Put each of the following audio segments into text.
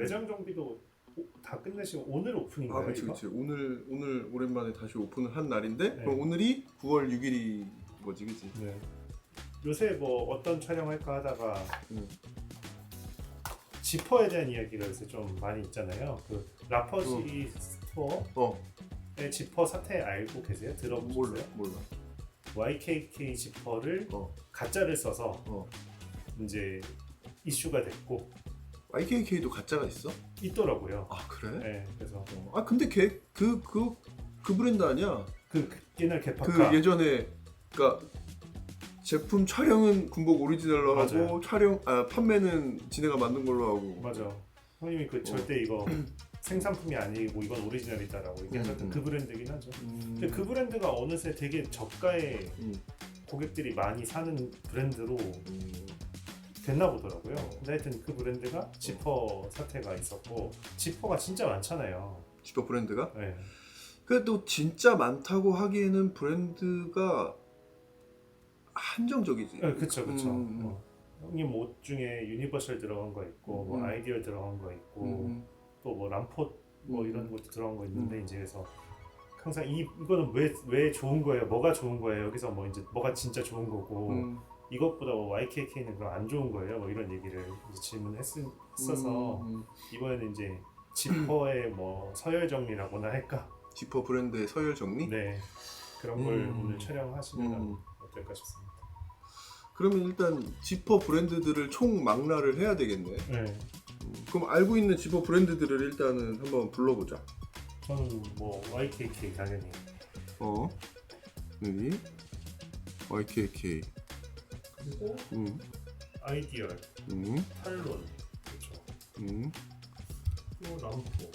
매장 정비도 다 끝내시고 오늘 오픈인가요? 아, 그치, 이거? 그치. 오늘 오랜만에 다시 오픈을 한 날인데, 네. 그럼 오늘이 9월 6일이 뭐지, 그치? 네. 요새 뭐 어떤 촬영할까 하다가 응. 지퍼에 대한 이야기가 요새 좀 많이 있잖아요. 그 라퍼시 스토어의 어, 지퍼 사태 알고 계세요? 들어보셨어요? 몰라. YKK 지퍼를 어, 가짜를 써서 어. 이제 이슈가 됐고 YKK도 가짜가 있어? 있더라고요. 아, 그래? 네, 그래서 아, 근데 그 브랜드 아니야? 그 옛날 개파카 그 예전에, 그니까 제품 촬영은 군복 오리지널로 맞아요. 하고 판매는 지네가 만든 걸로 하고. 맞아. 형님이 그 절대 이거 생산품이 아니고 이건 오리지널이다라고 얘기하셨던 그 브랜드긴 하죠. 근데 그 브랜드가 어느새 되게 저가의 고객들이 많이 사는 브랜드로 됐나 보더라고요. 근데 하여튼 그 브랜드가 지퍼 사태가 있었고 지퍼가 진짜 많잖아요. 지퍼 브랜드가? 네. 그래도 진짜 많다고 하기에는 브랜드가 한정적이지. 네, 그쵸. 형님 옷 중에 유니버셜 들어간 거 있고 뭐 아이디얼 들어간 거 있고 또 뭐 람포 뭐 이런 것도 들어간 거 있는데 이제 그래서 항상 이거는 왜 좋은 거예요? 뭐가 좋은 거예요? 여기서 뭐 이제 뭐가 진짜 좋은 거고 이것보다 뭐 YKK는 그럼 안 좋은 거예요? 뭐 이런 얘기를 이제 질문했어서 이번에는 이제 지퍼의 뭐 서열 정리라고나 할까? 지퍼 브랜드의 서열 정리? 네, 그런 걸 오늘 촬영하시면 어떨까 싶습니다. 그러면 일단 지퍼 브랜드들을 총 망라를 해야 되겠네. 네, 그럼 알고 있는 지퍼 브랜드들을 일단은 한번 불러보자. 저는 뭐 YKK 당연히 여기 YKK. 그리고 아이디얼, 탈론, 그렇죠. 또 람포,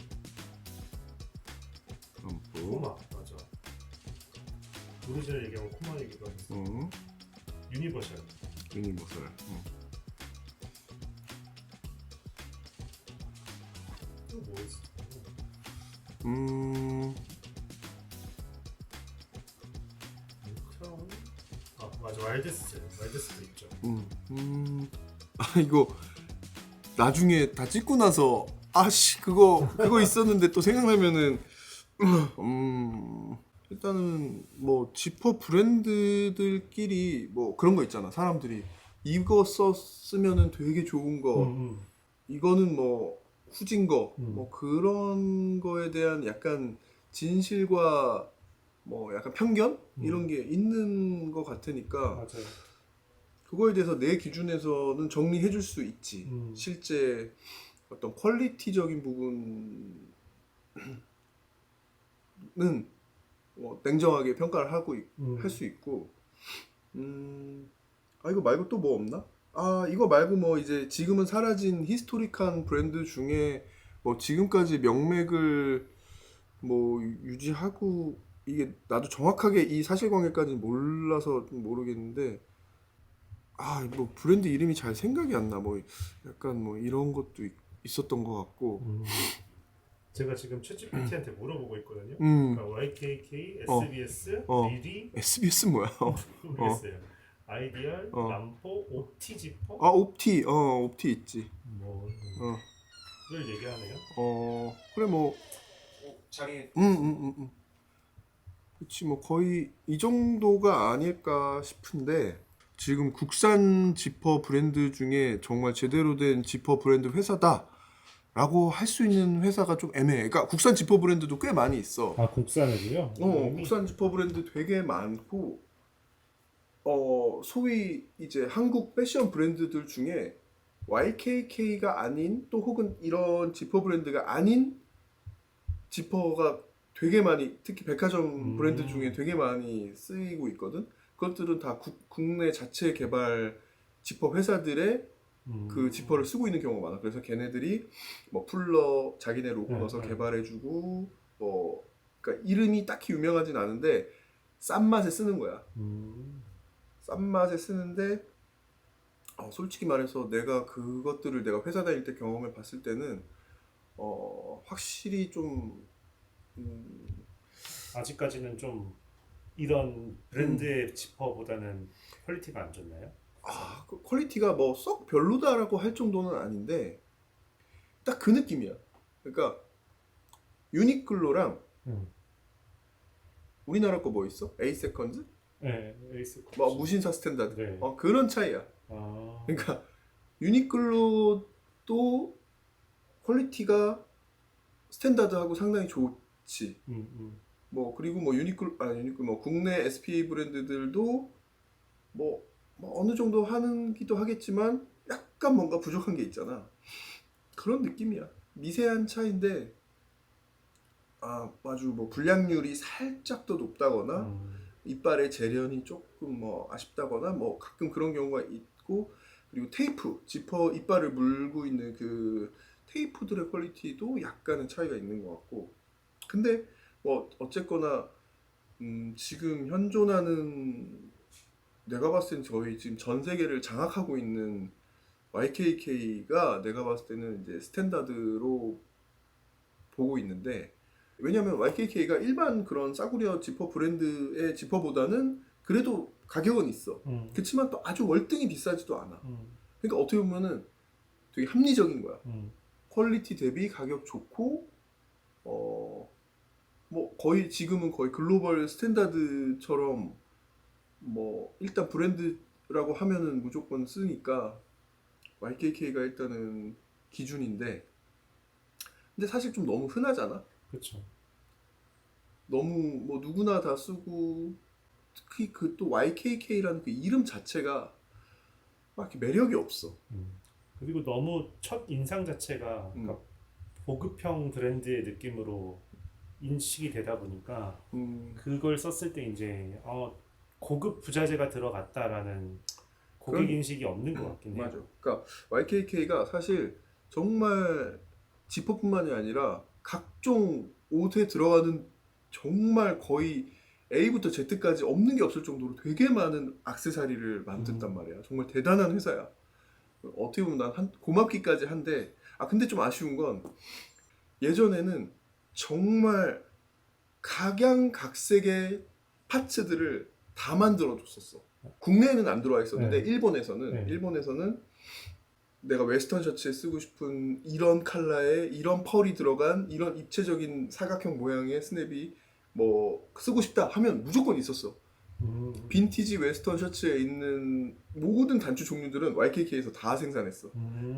코마, 맞아. 오리지널 얘기하고 코마 얘기도 했어. 유니버셜. 유니버설. 또 뭐 있어? 아 맞아, 와일드스도 있죠. 아, 이거 나중에 다 찍고 나서 아씨 그거 있었는데 또 생각나면은 일단은 뭐 지퍼 브랜드들끼리 뭐 그런 거 있잖아. 사람들이 이거 쓰면은 되게 좋은 거, 이거는 뭐 후진 거, 뭐 그런 거에 대한 약간 진실과 뭐 약간 편견 이런 게 있는 것 같으니까 맞아요. 그거에 대해서 내 기준에서는 정리해 줄 수 있지. 실제 어떤 퀄리티적인 부분은 냉정하게 평가를 하고 할 수 있고. 이거 말고 또 뭐 없나? 이거 말고 뭐 이제 지금은 사라진 히스토릭한 브랜드 중에 뭐 지금까지 명맥을 뭐 유지하고, 이게 나도 정확하게 이 사실관계까지는 몰라서 모르겠는데 뭐 브랜드 이름이 잘 생각이 안 나. 뭐 약간 뭐 이런 것도 있었던 것 같고. 제가 지금 챗GPT한테 물어보고 있거든요. 음. 그러니까 YKK, SBS, 미리, SBS 뭐야? 모르겠어요. 아이디얼, 람포, 옵티 지퍼, 옵티 있지. 뭐를 얘기하네요. 그래 뭐 자기 그치 뭐 거의 이 정도가 아닐까 싶은데, 지금 국산 지퍼 브랜드 중에 정말 제대로 된 지퍼 브랜드 회사다 라고 할 수 있는 회사가 좀 애매해. 그러니까 국산 지퍼 브랜드도 꽤 많이 있어. 아, 국산을요? 국산 지퍼 브랜드 되게 많고, 소위 이제 한국 패션 브랜드들 중에 YKK가 아닌, 또 혹은 이런 지퍼 브랜드가 아닌 지퍼가 되게 많이, 특히 백화점 브랜드 중에 되게 많이 쓰이고 있거든. 그것들은 다 국내 자체 개발 지퍼 회사들의 그 지퍼를 쓰고 있는 경우가 많아. 그래서 걔네들이 뭐 풀러 자기네 로고 넣어서 개발해주고, 뭐 그러니까 이름이 딱히 유명하진 않은데 싼 맛에 쓰는 거야. 싼 맛에 쓰는데 솔직히 말해서 내가 그것들을 내가 회사 다닐 때 경험해 봤을 때는 확실히 좀 아직까지는 좀 이런 브랜드의 지퍼보다는 퀄리티가 안 좋나요? 그 퀄리티가 뭐 썩 별로다라고 할 정도는 아닌데, 딱 그 느낌이야. 그러니까 유니클로랑 음. 우리나라 거 뭐 있어? 에이세컨즈? 네, 에이스 뭐 무신사 스탠다드. 네. 그런 차이야. 아. 그러니까 유니클로도 퀄리티가 스탠다드하고 상당히 좋지. 뭐 그리고 뭐 유니클로 뭐 국내 SPA 브랜드들도 뭐 어느 정도 하는기도 하겠지만 약간 뭔가 부족한 게 있잖아. 그런 느낌이야. 미세한 차이인데 아주 뭐 불량률이 살짝 더 높다거나 이빨의 재련이 조금 뭐 아쉽다거나 뭐 가끔 그런 경우가 있고, 그리고 테이프, 지퍼 이빨을 물고 있는 그 테이프들의 퀄리티도 약간은 차이가 있는 것 같고. 근데 뭐 어쨌거나 지금 현존하는, 내가 봤을 땐 저희 지금 전 세계를 장악하고 있는 YKK가 내가 봤을 때는 이제 스탠다드로 보고 있는데, 왜냐면 YKK가 일반 그런 싸구려 지퍼 브랜드의 지퍼보다는 그래도 가격은 있어. 그렇지만 또 아주 월등히 비싸지도 않아. 그러니까 어떻게 보면은 되게 합리적인 거야. 퀄리티 대비 가격 좋고, 뭐 거의 지금은 거의 글로벌 스탠다드처럼 뭐 일단 브랜드라고 하면은 무조건 쓰니까 YKK가 일단은 기준인데, 근데 사실 좀 너무 흔하잖아. 그렇죠. 너무 뭐 누구나 다 쓰고, 특히 그 또 YKK라는 그 이름 자체가 막 이렇게 매력이 없어. 그리고 너무 첫 인상 자체가 그러니까 보급형 브랜드의 느낌으로 인식이 되다 보니까 그걸 썼을 때 이제 고급 부자재가 들어갔다라는 고객 인식이 없는 것 같긴 해요. 맞아. 그러니까 YKK가 사실 정말 지퍼뿐만이 아니라 각종 옷에 들어가는 정말 거의 A부터 Z까지 없는 게 없을 정도로 되게 많은 액세서리를 만든단 말이야. 정말 대단한 회사야. 어떻게 보면 난 고맙기까지 한데, 근데 좀 아쉬운 건 예전에는 정말 각양각색의 파츠들을 다 만들어 줬었어. 국내에는 안 들어와 있었는데 네. 일본에서는 내가 웨스턴 셔츠에 쓰고 싶은 이런 컬러에 이런 펄이 들어간 이런 입체적인 사각형 모양의 스냅이 뭐 쓰고 싶다 하면 무조건 있었어. 빈티지 웨스턴 셔츠에 있는 모든 단추 종류들은 YKK에서 다 생산했어.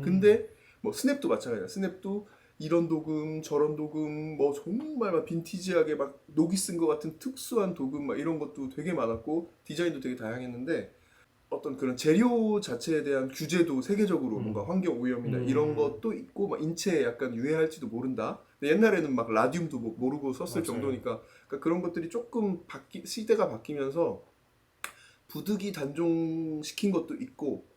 근데 뭐 스냅도 마찬가지야. 스냅도 이런 도금 저런 도금 뭐 정말 막 빈티지하게 막 녹이 쓴 것 같은 특수한 도금 막 이런 것도 되게 많았고, 디자인도 되게 다양했는데 어떤 그런 재료 자체에 대한 규제도 세계적으로 뭔가 환경 오염이나 이런 것도 있고, 막 인체에 약간 유해할지도 모른다. 근데 옛날에는 막 라듐도 뭐 모르고 썼을 맞아요. 정도니까, 그러니까 그런 것들이 조금 시대가 바뀌면서 부득이 단종시킨 것도 있고,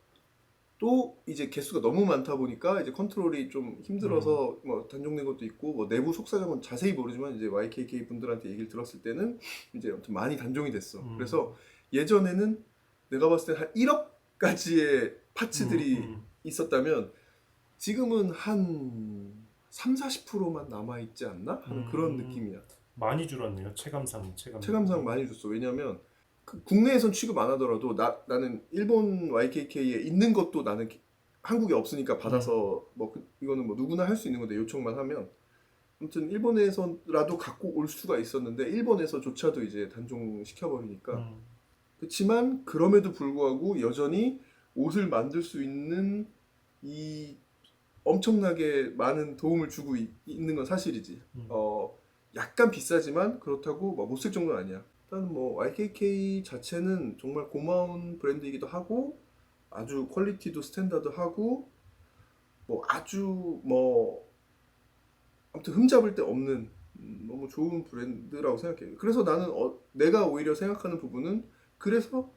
또 이제 개수가 너무 많다 보니까 이제 컨트롤이 좀 힘들어서 뭐 단종된 것도 있고, 뭐 내부 속사정은 자세히 모르지만 이제 YKK 분들한테 얘기를 들었을 때는 이제 아무튼 많이 단종이 됐어. 그래서 예전에는 내가 봤을 때 한 1억 가지의 파츠들이 있었다면 지금은 한 3, 40%만 남아있지 않나? 하는 그런 느낌이야. 많이 줄었네요. 체감상. 체감상 많이 줬어. 왜냐면 국내에선 취급 안 하더라도 나는 일본 YKK에 있는 것도 나는 한국에 없으니까 받아서 뭐 이거는 뭐 누구나 할 수 있는 건데 요청만 하면, 아무튼 일본에서라도 갖고 올 수가 있었는데 일본에서조차도 이제 단종시켜버리니까. 그렇지만 그럼에도 불구하고 여전히 옷을 만들 수 있는 이 엄청나게 많은 도움을 주고 있는 건 사실이지. 약간 비싸지만 그렇다고 못 쓸 정도는 아니야. 일단 뭐 YKK 자체는 정말 고마운 브랜드이기도 하고, 아주 퀄리티도 스탠다드하고, 뭐 아주 뭐 아무튼 흠잡을 데 없는 너무 좋은 브랜드라고 생각해요. 그래서 나는 내가 오히려 생각하는 부분은, 그래서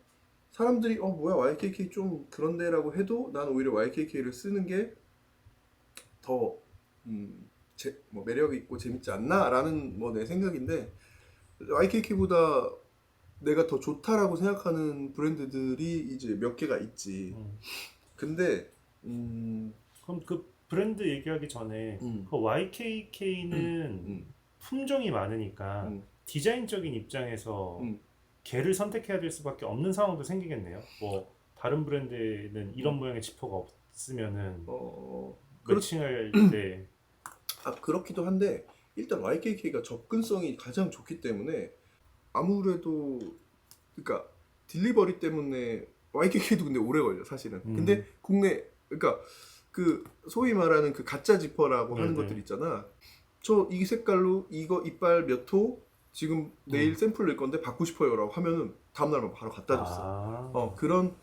사람들이 뭐야 YKK 좀 그런데라고 해도 난 오히려 YKK를 쓰는 게 더 뭐 매력이 있고 재밌지 않나라는 뭐 내 생각인데, YKK보다 내가 더 좋다라고 생각하는 브랜드들이 이제 몇 개가 있지. 근데 그럼 그 브랜드 얘기하기 전에 그 YKK는 품종이 많으니까 디자인적인 입장에서 걔를 선택해야 될 수밖에 없는 상황도 생기겠네요. 뭐 다른 브랜드는 이런 모양의 지퍼가 없으면은 매칭할 때 그렇기도 한데 일단 YKK가 접근성이 가장 좋기 때문에 아무래도 그러니까 딜리버리 때문에 YKK도 근데 오래 걸려 사실은. 근데 국내 그러니까 그 소위 말하는 그 가짜 지퍼라고 하는 것들 있잖아. 저 이 색깔로 이거 이빨 몇 호 지금 내일 샘플 낼 건데 받고 싶어요라고 하면은 다음날 바로 갖다 줬어. 그런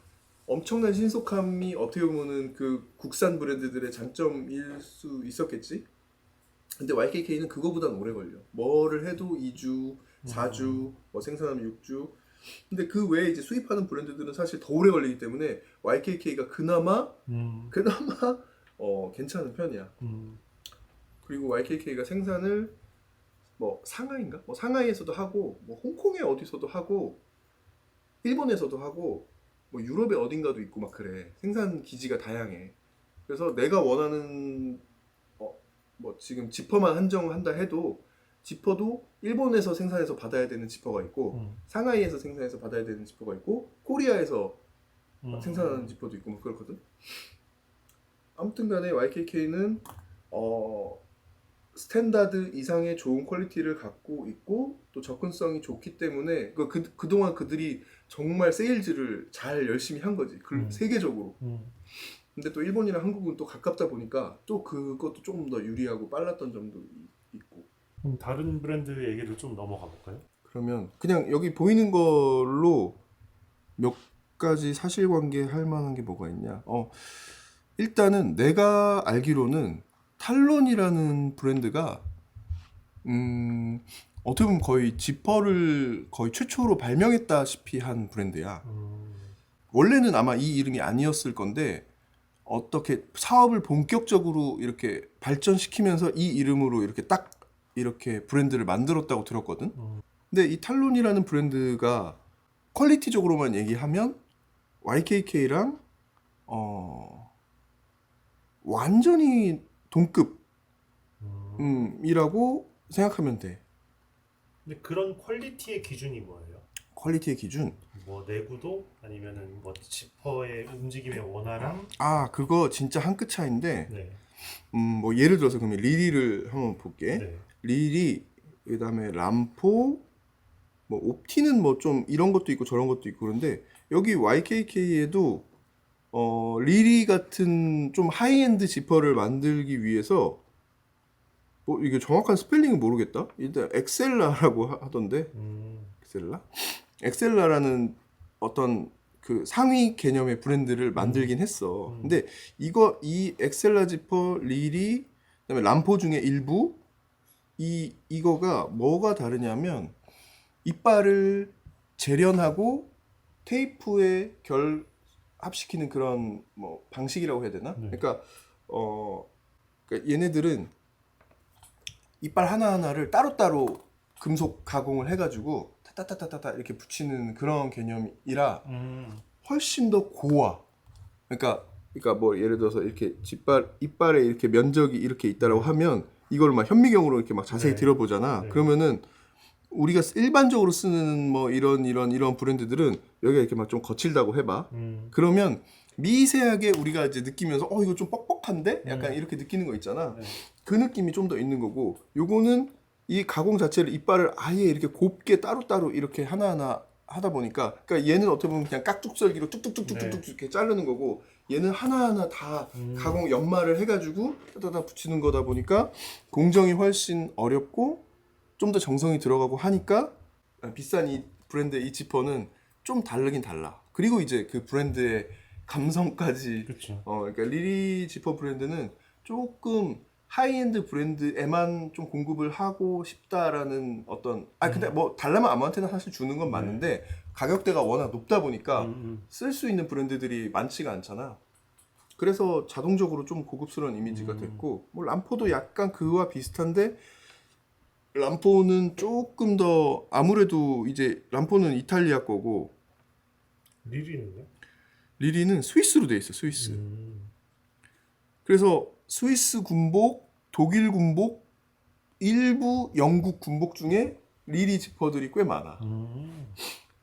엄청난 신속함이 어떻게 보면은 그 국산 브랜드들의 장점일 수 있었겠지. 근데 YKK는 그거보단 오래 걸려. 뭐를 해도 2주, 4주, 뭐 생산하면 6주. 근데 그 외에 이제 수입하는 브랜드들은 사실 더 오래 걸리기 때문에 YKK가 그나마 괜찮은 편이야. 그리고 YKK가 생산을 뭐 상하이인가? 뭐 상하이에서도 하고, 뭐 홍콩에 어디서도 하고, 일본에서도 하고, 뭐 유럽에 어딘가도 있고 막 그래. 생산 기지가 다양해. 그래서 내가 원하는 뭐 지금 지퍼만 한정한다 해도 지퍼도 일본에서 생산해서 받아야 되는 지퍼가 있고 상하이에서 생산해서 받아야 되는 지퍼가 있고 코리아에서 생산하는 지퍼도 있고 뭐 그렇거든. 아무튼 간에 YKK는 스탠다드 이상의 좋은 퀄리티를 갖고 있고 또 접근성이 좋기 때문에 그동안 그들이 정말 세일즈를 잘 열심히 한 거지. 세계적으로. 근데 또 일본이랑 한국은 또 가깝다 보니까 또 그것도 조금 더 유리하고 빨랐던 점도 있고. 그럼 다른 브랜드 얘기를 좀 넘어가 볼까요? 그러면 그냥 여기 보이는 걸로 몇 가지 사실관계 할 만한 게 뭐가 있냐. 일단은 내가 알기로는 탈론이라는 브랜드가 어떻게 보면 거의 지퍼를 거의 최초로 발명했다시피 한 브랜드야. 원래는 아마 이 이름이 아니었을 건데 어떻게 사업을 본격적으로 이렇게 발전시키면서 이 이름으로 이렇게 딱 이렇게 브랜드를 만들었다고 들었거든. 근데 이 탈론이라는 브랜드가 퀄리티적으로만 얘기하면 YKK랑 완전히 동급이라고 생각하면 돼. 근데 그런 퀄리티의 기준이 뭐예요? 퀄리티의 기준? 뭐 내구도 아니면은 뭐 지퍼의 움직임의 원활함? 그거 진짜 한 끗 차이인데 네. 뭐 예를 들어서 그러면 리리를 한번 볼게. 네. 리리, 그다음에 람포, 뭐 옵티는 뭐 좀 이런 것도 있고 저런 것도 있고 그런데 여기 YKK에도 리리 같은 좀 하이엔드 지퍼를 만들기 위해서 뭐 이게 정확한 스펠링은 모르겠다. 일단 엑셀라라고 하던데. 엑셀라라는 어떤 그 상위 개념의 브랜드를 만들긴 했어. 근데 이 엑셀라 지퍼, 리리, 그다음에 람포 중에 일부 이거가 뭐가 다르냐면 이빨을 재련하고 테이프에 결합시키는 그런 뭐 방식이라고 해야 되나? 그러니까 얘네들은 이빨 하나하나를 따로따로 금속 가공을 해가지고 타타타타타 이렇게 붙이는 그런 개념이라 훨씬 더 고와. 그러니까 뭐 예를 들어서 이렇게 이빨에 이렇게 면적이 이렇게 있다라고 하면 이걸 막 현미경으로 이렇게 막 자세히 들어보잖아. 그러면은 우리가 일반적으로 쓰는 뭐 이런 브랜드들은 여기가 이렇게 막 좀 거칠다고 해봐. 그러면 미세하게 우리가 이제 느끼면서 이거 좀 뻑뻑한데? 약간 이렇게 느끼는 거 있잖아. 그 느낌이 좀 더 있는 거고 요거는 이 가공 자체를 이빨을 아예 이렇게 곱게 따로따로 이렇게 하나하나 하다 보니까 그러니까 얘는 어떻게 보면 그냥 깍둑썰기로 뚝뚝뚝뚝뚝 이렇게 자르는 거고 얘는 하나하나 다 가공 연마를 해가지고 따다다 붙이는 거다 보니까 공정이 훨씬 어렵고 좀 더 정성이 들어가고 하니까 비싼 이 브랜드의 이 지퍼는 좀 다르긴 달라. 그리고 이제 그 브랜드의 감성까지. 그러니까 리리 지퍼 브랜드는 조금 하이엔드 브랜드에만 좀 공급을 하고 싶다라는 어떤 근데 뭐 달라면 아무한테나 사실 주는 건 맞는데 가격대가 워낙 높다 보니까 쓸 수 있는 브랜드들이 많지가 않잖아. 그래서 자동적으로 좀 고급스러운 이미지가 됐고 뭐 람포도 약간 그와 비슷한데 람포는 조금 더 아무래도 이제 람포는 이탈리아 거고 리리는요? 리리는 스위스로 돼 있어. 스위스. 그래서 스위스 군복, 독일 군복, 일부 영국 군복 중에 리리 지퍼들이 꽤 많아.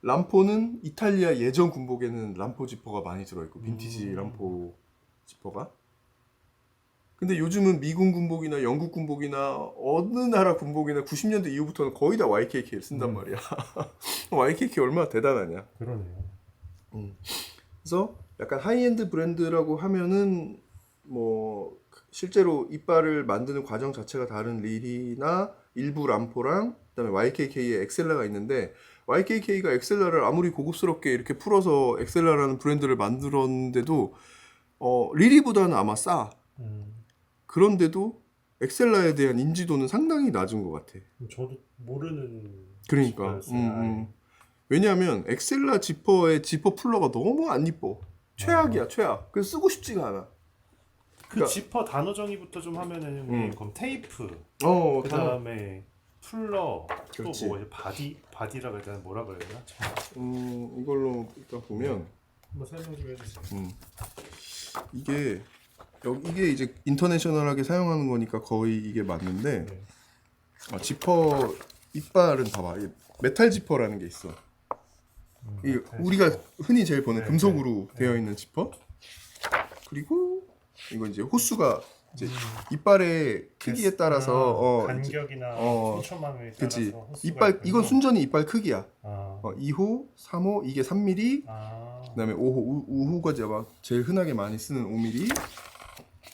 람포는 이탈리아 예전 군복에는 람포 지퍼가 많이 들어있고 빈티지 람포 지퍼가. 근데 요즘은 미군 군복이나 영국 군복이나 어느 나라 군복이나 90년대 이후부터는 거의 다 YKK를 쓴단 말이야. YKK 얼마나 대단하냐. 그러네요. 그래서 약간 하이엔드 브랜드라고 하면은 뭐 실제로 이빨을 만드는 과정 자체가 다른 릴이나 일부 람포랑 그다음에 YKK의 엑셀라가 있는데 YKK가 엑셀라를 아무리 고급스럽게 이렇게 풀어서 엑셀라라는 브랜드를 만들었는데도 릴이보다는 아마 싸. 그런데도 엑셀라에 대한 인지도는 상당히 낮은 것 같아. 저도 모르는. 그러니까. 지퍼였어요. 왜냐하면 엑셀라 지퍼의 지퍼 풀러가 너무 안 이뻐. 최악이야, 최악. 그래서 쓰고 싶지가 않아. 그 그러니까- 지퍼 단어 정의부터 좀 하면은 그럼 테이프, 어, 그 다음에 풀러, 그렇지. 또 뭐 바디라고 해야 되나 뭐라 그래야 되나? 이걸로 일단 보면 한번 설명 좀 해주세요. 이게 이제 인터내셔널하게 사용하는 거니까 거의 이게 맞는데 네. 지퍼 이빨은 봐봐. 이 메탈 지퍼라는 게 있어. 이 메탈 우리가 지퍼. 흔히 제일 보는 네, 금속으로 네. 되어 있는 지퍼. 그리고 이거 이제 호수가 이제 이빨의 크기에 따라서 간격이나 어, 촘촘함에 그치. 따라서 호수가 이빨 있군요. 이건 순전히 이빨 크기야. 아, 2호, 3호 이게 3mm. 아, 그다음에 5호, 우호가 제일 흔하게 많이 쓰는 5mm.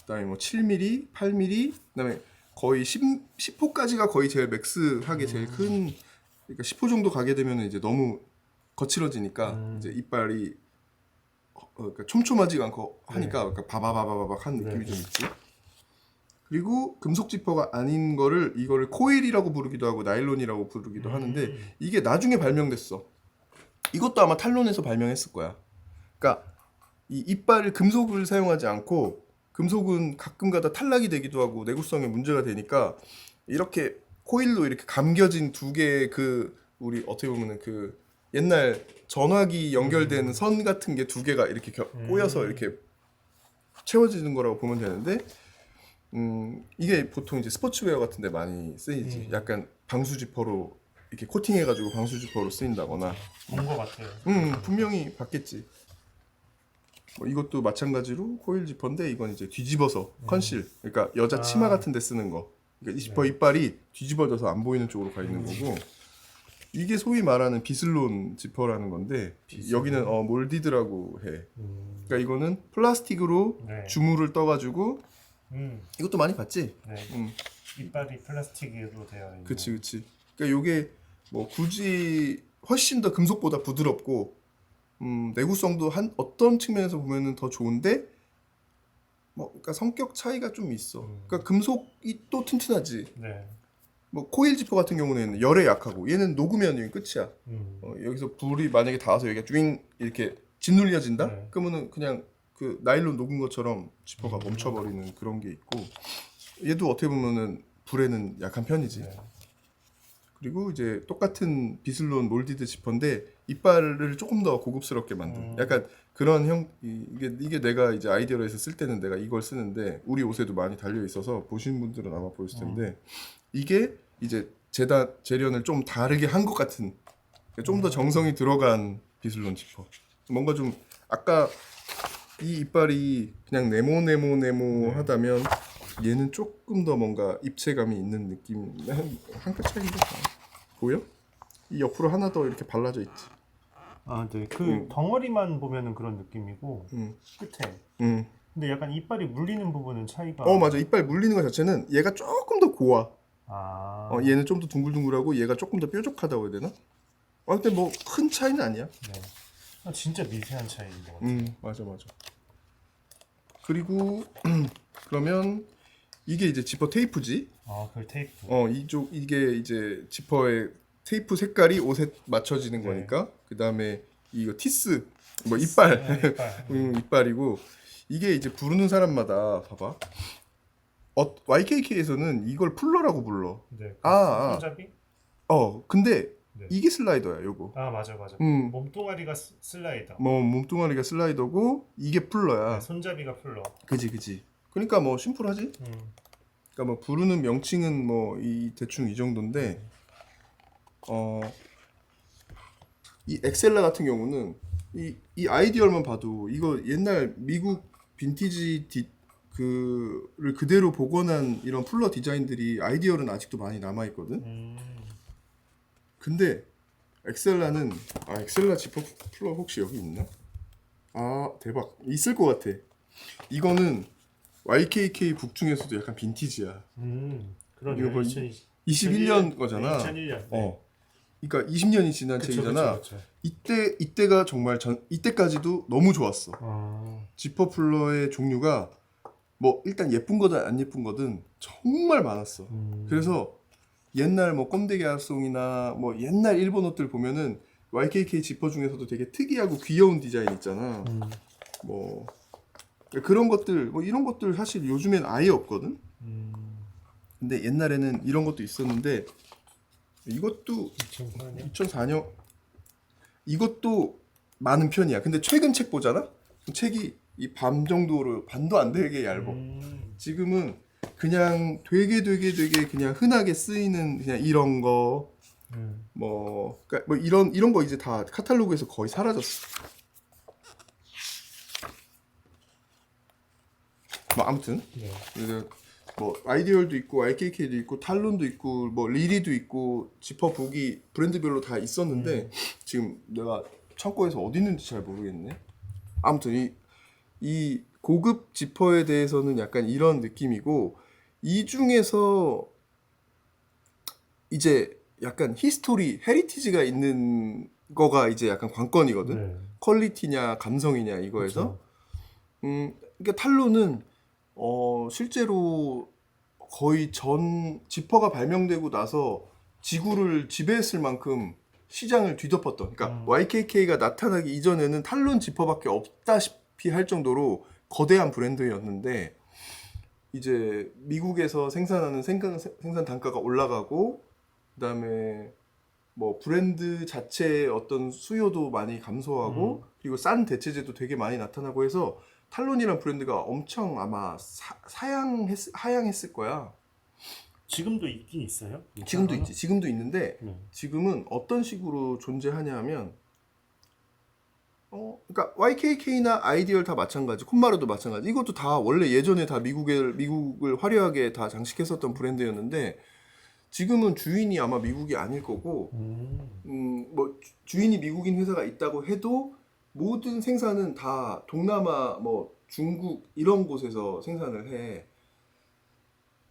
그다음에 뭐 7mm, 8mm. 그다음에 거의 10호까지가 거의 제일 맥스하게 제일 큰. 그러니까 10호 정도 가게 되면 이제 너무 거칠어지니까 이제 이빨이 그러니까 촘촘하지가 않고 하니까 그러니까 바바바바박 한 느낌이 네. 좀 있지. 그리고 금속 지퍼가 아닌 이거를 코일이라고 부르기도 하고 나일론이라고 부르기도 하는데 이게 나중에 발명됐어. 이것도 아마 탈론에서 발명했을 거야. 그러니까 이 이빨을 금속을 사용하지 않고 금속은 가끔가다 탈락이 되기도 하고 내구성에 문제가 되니까 이렇게 코일로 이렇게 감겨진 두 개의 우리 어떻게 보면은 옛날 전화기 연결된 선 같은 게 두 개가 이렇게 꼬여서 이렇게 채워지는 거라고 보면 되는데 이게 보통 이제 스포츠웨어 같은 데 많이 쓰이지. 약간 방수 지퍼로 이렇게 코팅해가지고 방수 지퍼로 쓰인다거나. 본 것 같아요. 분명히 봤겠지. 뭐 이것도 마찬가지로 코일 지퍼인데 이건 이제 뒤집어서 컨실. 그러니까 여자 치마 같은 데 쓰는 거. 그러니까 이 지퍼 이빨이 뒤집어져서 안 보이는 쪽으로 가 있는 거고. 이게 소위 말하는 비슬론 지퍼라는 건데 여기는 몰디드라고 해. 그러니까 이거는 플라스틱으로 네. 주물을 떠가지고 이것도 많이 봤지? 네. 이빨이 플라스틱으로 되어 있는. 그치. 그러니까 요게 뭐 굳이 훨씬 더 금속보다 부드럽고 내구성도 어떤 측면에서 보면은 더 좋은데 뭐 그러니까 성격 차이가 좀 있어. 그러니까 금속이 또 튼튼하지. 네. 뭐 코일 지퍼 같은 경우는 열에 약하고 얘는 녹으면 여기 끝이야. 여기서 불이 만약에 닿아서 여기가 dwing 이렇게 짓눌려진다? 네. 그러면은 그냥 그 나일론 녹은 것처럼 지퍼가 멈춰버리는 그런 게 있고 얘도 어떻게 보면은 불에는 약한 편이지. 네. 그리고 이제 똑같은 비슬론 몰디드 지퍼인데 이빨을 조금 더 고급스럽게 만든 약간 그런 이게 내가 이제 아이디어로 해서 쓸 때는 내가 이걸 쓰는데 우리 옷에도 많이 달려 있어서 보신 분들은 아마 보였을 텐데 이게 이제 재련을 좀 다르게 한 것 같은 좀 더 정성이 들어간 비슬론 지퍼. 뭔가 좀 아까 이 이빨이 그냥 네모하다면 얘는 조금 더 뭔가 입체감이 있는 느낌. 한 끗 차이인데 보여? 이 옆으로 하나 더 이렇게 발라져 있지. 아, 네. 그 덩어리만 보면은 그런 느낌이고 끝에. 음. 근데 약간 이빨이 물리는 부분은 차이가. 맞아. 이빨 물리는 것 자체는 얘가 조금 더 고와. 아. 얘는 좀 더 둥글둥글하고 얘가 조금 더 뾰족하다고 해야 되나? 근데 뭐 큰 차이는 아니야. 네. 진짜 미세한 차이인 것 같아요. 맞아. 그리고 그러면 이게 이제 지퍼 테이프지. 아, 그 테이프. 이게 이제 지퍼의 테이프 색깔이 옷에 맞춰지는 네. 거니까. 그 다음에 이거 티스, 뭐 이빨, 네, 이빨. 이빨이고 이게 이제 부르는 사람마다 봐봐. YKK에서는 이걸 풀러라고 불러. 네. 손잡이? 근데 네. 이게 슬라이더야, 요거. 아, 맞아. 몸뚱아리가 슬라이더. 뭐 몸뚱아리가 슬라이더고 이게 풀러야. 네, 손잡이가 풀러. 그지. 그러니까 뭐 심플하지? 그러니까 뭐 부르는 명칭은 뭐 대충 이 정도인데 이 엑셀라 같은 경우는 이 아이디얼만 봐도 이거 옛날 미국 빈티지 그를 그대로 복원한 이런 풀러 디자인들이 아이디얼은 아직도 많이 남아 있거든. 근데 엑셀라는 엑셀라 지퍼 풀러 혹시 여기 있나? 아 대박, 있을 것 같아. 이거는 YKK 북 중에서도 약간 빈티지야. 그러네. 이거 뭐 2020, 21년 거잖아. 2001년. 그러니까 20년이 지난 그쵸, 책이잖아. 그쵸, 그쵸. 이때가 정말 이때까지도 너무 좋았어. 아, 지퍼 풀러의 종류가 뭐 일단 예쁜 거든 안 예쁜 거든 정말 많았어. 그래서 옛날 뭐 꼼데기 아송이나 뭐 옛날 일본 옷들 보면은 YKK 지퍼 중에서도 되게 특이하고 귀여운 디자인 있잖아. 뭐 그런 것들, 뭐 이런 것들 사실 요즘엔 아예 없거든. 근데 옛날에는 이런 것도 있었는데 이것도 2004년. 2004년 이것도 많은 편이야. 근데 최근 책 보잖아. 책이 이 밤 정도로 반도 안 되게 얇어. 지금은 그냥 되게 그냥 흔하게 쓰이는 그냥 이런 거 뭐, 그러니까 뭐 이런 거 이제 다 카탈로그에서 거의 사라졌어. 뭐 아무튼 네. 그래서 뭐 아이디얼도 있고 IKK도 있고 탈론도 있고 뭐 리리도 있고 지퍼 북이 브랜드별로 다 있었는데 지금 내가 창고에서 어디 있는지 잘 모르겠네. 아무튼 이 고급 지퍼에 대해서는 약간 이런 느낌이고, 이 중에서 이제 약간 히스토리, 헤리티지가 있는 거가 이제 약간 관건이거든. 네. 퀄리티냐 감성이냐 이거에서. 그쵸. 그러니까 탈론은 실제로 거의 전 지퍼가 발명되고 나서 지구를 지배했을 만큼 시장을 뒤덮었던. 그러니까 YKK가 나타나기 이전에는 탈론 지퍼밖에 없다시피 할 정도로 거대한 브랜드였는데, 이제 미국에서 생산하는 생산 단가가 올라가고, 그다음에 뭐 브랜드 자체의 어떤 수요도 많이 감소하고, 그리고 싼 대체재도 되게 많이 나타나고 해서 탈론이란 브랜드가 엄청 아마 하향했을 거야. 지금도 있긴 있어요? 지금도 있지. 지금도 있는데 네. 지금은 어떤 식으로 존재하냐 하면 그러니까 YKK나 아이디얼 다 마찬가지, 콘마르도 마찬가지. 이것도 다 원래 예전에 다 미국을 화려하게 다 장식했었던 브랜드였는데, 지금은 주인이 아마 미국이 아닐 거고, 뭐 주인이 미국인 회사가 있다고 해도 모든 생산은 다 동남아, 뭐 중국 이런 곳에서 생산을 해.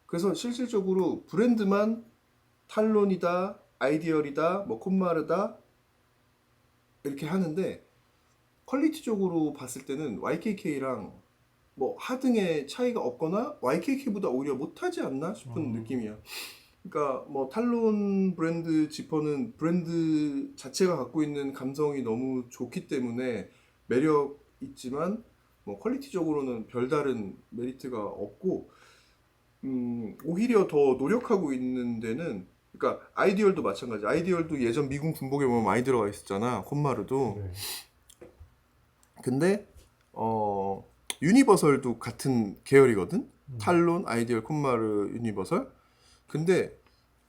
그래서 실질적으로 브랜드만 탈론이다, 아이디얼이다, 뭐 콘마르다 이렇게 하는데, 퀄리티적으로 봤을 때는 YKK랑 뭐 하등의 차이가 없거나 YKK보다 오히려 못하지 않나 싶은 느낌이야. 그러니까 뭐 탈론 브랜드 지퍼는 브랜드 자체가 갖고 있는 감성이 너무 좋기 때문에 매력 있지만, 뭐 퀄리티적으로는 별다른 메리트가 없고, 오히려 더 노력하고 있는 데는, 그러니까 아이디얼도 마찬가지. 아이디얼도 예전 미군 군복에 보면 많이 들어가 있었잖아, 콘마르도. 네. 근데 유니버설도 같은 계열이거든. 탈론, 아이디얼, 콘마르, 유니버설. 근데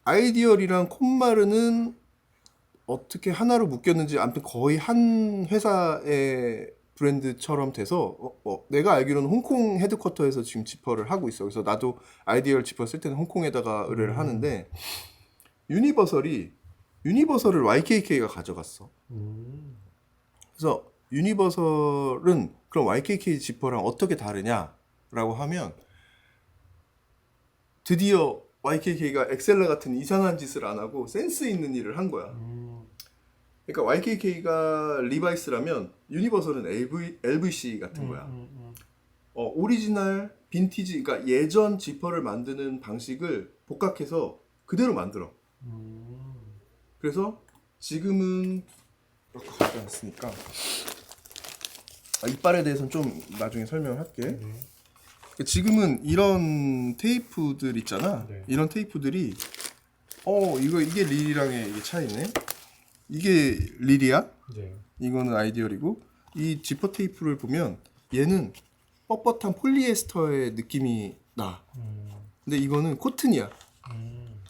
아이디얼이랑 콘마르는 어떻게 하나로 묶였는지 아무튼 거의 한 회사의 브랜드처럼 돼서 내가 알기로는 홍콩 헤드쿼터에서 지금 지퍼를 하고 있어. 그래서 나도 아이디얼 지퍼 쓸 때는 홍콩에다가 의뢰를 하는데, 유니버설을 YKK가 가져갔어. 그래서 유니버설은 그럼 YKK 지퍼랑 어떻게 다르냐라고 하면, 드디어 YKK가 엑셀라 같은 이상한 짓을 안 하고 센스 있는 일을 한 거야. 그러니까 YKK가 리바이스라면 유니버설은 LVC 같은 거야. 오리지널 빈티지, 그러니까 예전 지퍼를 만드는 방식을 복각해서 그대로 만들어. 그래서 지금은 이렇게 갖다 놨으니까 이빨에 대해서는 좀 나중에 설명을 할게. 지금은 이런 테이프들 있잖아. 네. 이런 테이프들이 이게 릴이랑의 이게 차이네. 이게 릴이야. 네. 이거는 아이디얼이고, 이 지퍼 테이프를 보면 얘는 뻣뻣한 폴리에스터의 느낌이 나. 근데 이거는 코튼이야.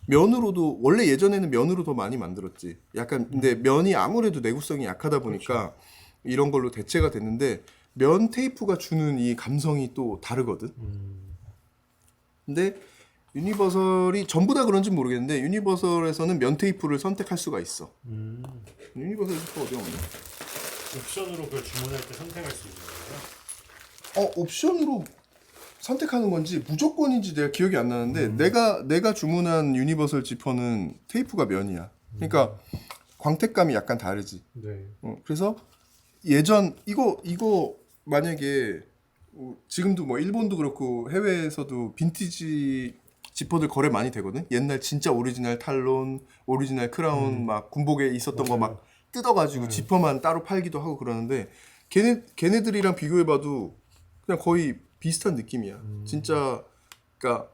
면으로도, 원래 예전에는 면으로 더 많이 만들었지. 약간 근데 면이 아무래도 내구성이 약하다 보니까 이런 걸로 대체가 됐는데, 면 테이프가 주는 이 감성이 또 다르거든. 근데 유니버설이 전부 다 그런지 모르겠는데 유니버설에서는 면 테이프를 선택할 수가 있어. 유니버설 지퍼 어디 없네? 옵션으로 그걸 주문할 때 선택할 수 있는 거예요? 옵션으로 선택하는 건지 무조건인지 내가 기억이 안 나는데 내가 주문한 유니버설 지퍼는 테이프가 면이야. 그러니까 광택감이 약간 다르지. 네. 그래서 예전 이거 만약에 지금도 뭐 일본도 그렇고 해외에서도 빈티지 지퍼들 거래 많이 되거든. 옛날 진짜 오리지널 탈론, 오리지널 크라운 막 군복에 있었던 거 막 뜯어가지고 지퍼만 따로 팔기도 하고 그러는데 걔네들이랑 비교해봐도 그냥 거의 비슷한 느낌이야. 진짜 그러니까